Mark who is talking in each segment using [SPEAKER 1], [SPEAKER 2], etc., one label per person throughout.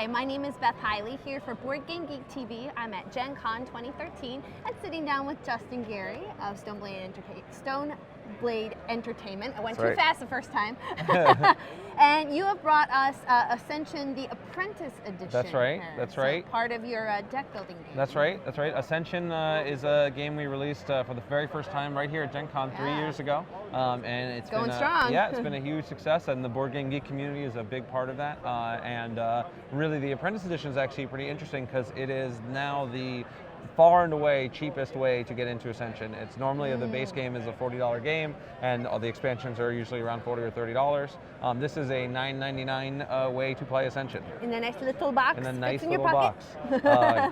[SPEAKER 1] Hi, my name is Beth Hiley here for Board Game Geek TV. I'm at Gen Con 2013 and sitting down with Justin Gary of Stone Blade Entertainment. I went too fast the first time. And you have brought us Ascension, the Apprentice edition.
[SPEAKER 2] That's right.
[SPEAKER 1] here.
[SPEAKER 2] That's
[SPEAKER 1] So
[SPEAKER 2] right.
[SPEAKER 1] part of your deck building game.
[SPEAKER 2] That's right. That's right. Ascension is a game we released for the very first time right here at Gen Con 3 years ago, and it's
[SPEAKER 1] going
[SPEAKER 2] been
[SPEAKER 1] strong.
[SPEAKER 2] Yeah, it's been a huge success, and the Board Game Geek community is a big part of that. And really, the Apprentice edition is actually pretty interesting because it is now the far and away cheapest way to get into Ascension. It's normally the base game is a $40 game, and all the expansions are usually around $40 or $30. This is a $9.99 way to play Ascension.
[SPEAKER 1] In a nice little box.
[SPEAKER 2] In a nice
[SPEAKER 1] in
[SPEAKER 2] little
[SPEAKER 1] your
[SPEAKER 2] box.
[SPEAKER 1] pocket.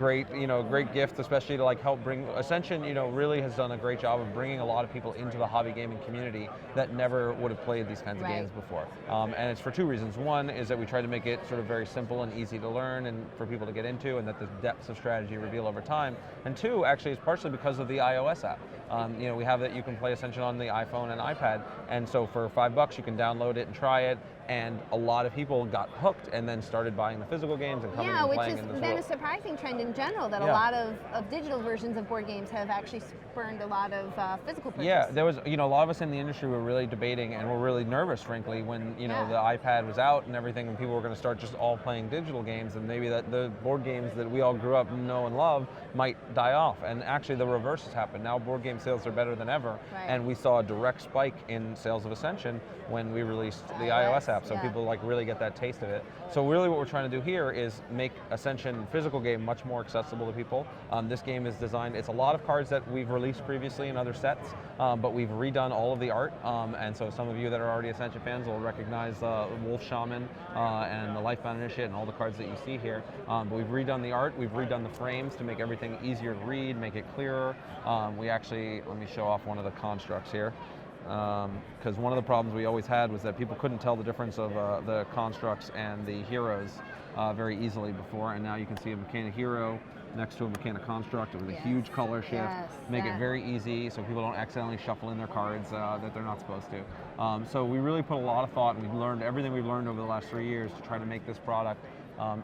[SPEAKER 2] Great gift, especially to like help bring Ascension. Really has done a great job of bringing a lot of people into the hobby gaming community that never would have played these kinds of games before. And it's for two reasons. One is that we try to make it sort of very simple and easy to learn, and for people to get into, and that the depths of strategy reveal over time. And two, actually, it's partially because of the iOS app. We have that you can play Ascension on the iPhone and iPad, and so for $5 you can download it and try it. And a lot of people got hooked and then started buying the physical games and coming and playing in this world.
[SPEAKER 1] Which has been a surprising trend in general, that a lot of digital versions of board games have actually spurned a lot of physical purchase.
[SPEAKER 2] Yeah, there was, a lot of us in the industry were really debating and were really nervous, frankly, when, the iPad was out and everything, and people were going to start just all playing digital games, and maybe that the board games that we all grew up know and love might die off. And actually the reverse has happened. Now board game sales are better than ever, and we saw a direct spike in sales of Ascension when we released the iOS app, so people really get that taste of it. So really what we're trying to do here is make Ascension physical game much more accessible to people. This game is designed, it's a lot of cards that we've released previously in other sets, but we've redone all of the art, and so some of you that are already Ascension fans will recognize Wolf Shaman and the Lifebound Initiate and all the cards that you see here. But we've redone the art, we've redone the frames to make everything easier to read, make it clearer. We actually, let me show off one of the constructs here. Because one of the problems we always had was that people couldn't tell the difference of the constructs and the heroes very easily before, and now you can see a Mechanic Hero next to a Mechanic Construct with a huge color shift, make it very easy so people don't accidentally shuffle in their cards that they're not supposed to. So we really put a lot of thought, and we've learned everything we've learned over the last 3 years to try to make this product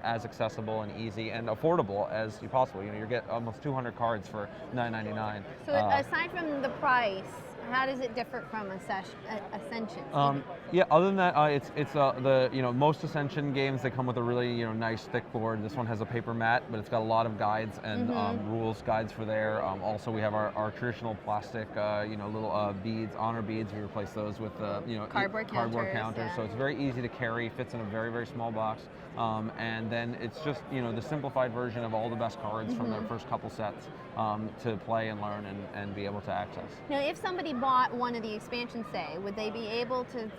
[SPEAKER 2] as accessible and easy and affordable as possible. You get almost 200 cards for $9.99.
[SPEAKER 1] So aside from the price, how does it differ from Ascension?
[SPEAKER 2] Yeah, other than that, it's the most Ascension games, they come with a really nice thick board. This one has a paper mat, but it's got a lot of guides and rules guides for there. Also, we have our traditional plastic little beads, honor beads. We replace those with
[SPEAKER 1] cardboard counters.
[SPEAKER 2] So it's very easy to carry, fits in a very, very small box. And then it's just the simplified version of all the best cards from the first couple sets to play and learn and be able to access.
[SPEAKER 1] Now, if somebody bought one of the expansions, say, would they be able to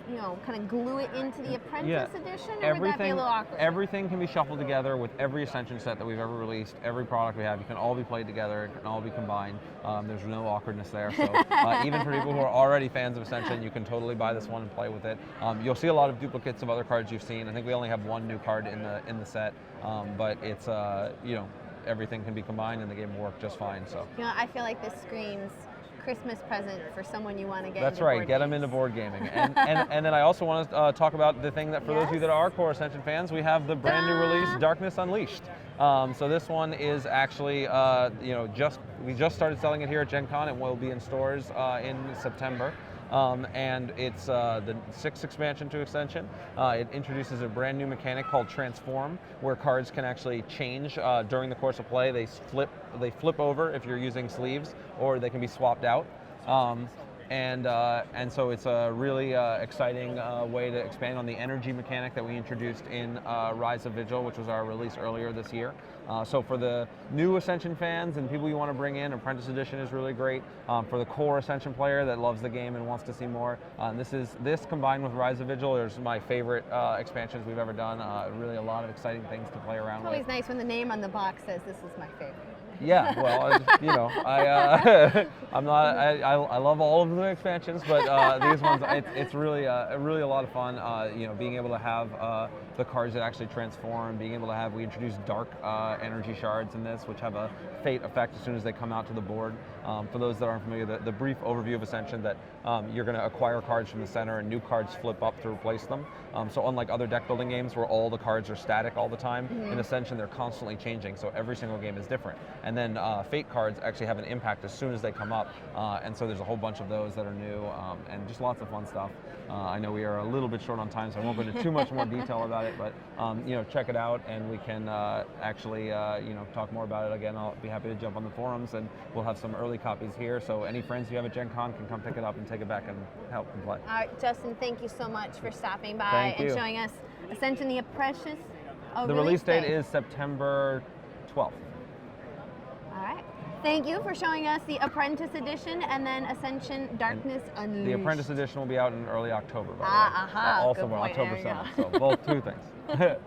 [SPEAKER 1] kind of glue it into the Apprentice edition, or would that be a little awkward?
[SPEAKER 2] Everything can be shuffled together with every Ascension set that we've ever released. Every product we have, you can all be played together, it can all be combined. There's no awkwardness there. So even for people who are already fans of Ascension, you can totally buy this one and play with it. You'll see a lot of duplicates of other cards you've seen. I think we only have one new card in the set, but it's everything can be combined and the game will work just fine. So
[SPEAKER 1] I feel like this screams Christmas present for someone you want to get
[SPEAKER 2] That's
[SPEAKER 1] into
[SPEAKER 2] right,
[SPEAKER 1] board
[SPEAKER 2] get
[SPEAKER 1] games.
[SPEAKER 2] them into board gaming. And then I also want to talk about the thing that for those of you that are core Ascension fans, we have the brand new release, Darkness Unleashed. So this one is actually, we just started selling it here at Gen Con. It will be in stores in September. And it's the 6th expansion to Ascension. It introduces a brand new mechanic called Transform, where cards can actually change during the course of play. They flip over if you're using sleeves, or they can be swapped out. And so it's a really exciting way to expand on the energy mechanic that we introduced in Rise of Vigil, which was our release earlier this year. So for the new Ascension fans and people you want to bring in, Apprentice Edition is really great. For the core Ascension player that loves the game and wants to see more, this combined with Rise of Vigil is my favorite expansions we've ever done. Really a lot of exciting things to play around with.
[SPEAKER 1] It's always nice when the name on the box says this is my favorite.
[SPEAKER 2] Yeah, well, I love all of the expansions, but these ones, it's really a lot of fun. Being able to have the cards that actually transform, being able to we introduced dark energy shards in this, which have a fate effect as soon as they come out to the board. For those that aren't familiar, the brief overview of Ascension, that you're going to acquire cards from the center and new cards flip up to replace them. So unlike other deck building games where all the cards are static all the time, in Ascension they're constantly changing, so every single game is different. And then Fate cards actually have an impact as soon as they come up, and so there's a whole bunch of those that are new, and just lots of fun stuff. I know we are a little bit short on time, so I won't go into too much more detail about it, but check it out, and we can actually talk more about it. Again, I'll be happy to jump on the forums, and we'll have some early copies here, so any friends you have at Gen Con can come pick it up and take it back and help and play.
[SPEAKER 1] All right, Justin, thank you so much for stopping by and showing us Ascension, the Apprentice.
[SPEAKER 2] The release date is September 12th.
[SPEAKER 1] All right. Thank you for showing us the Apprentice edition and then Ascension Darkness Unleashed.
[SPEAKER 2] The Apprentice edition will be out in early October, by the way.
[SPEAKER 1] Also
[SPEAKER 2] October 7th, so both two things. Thanks.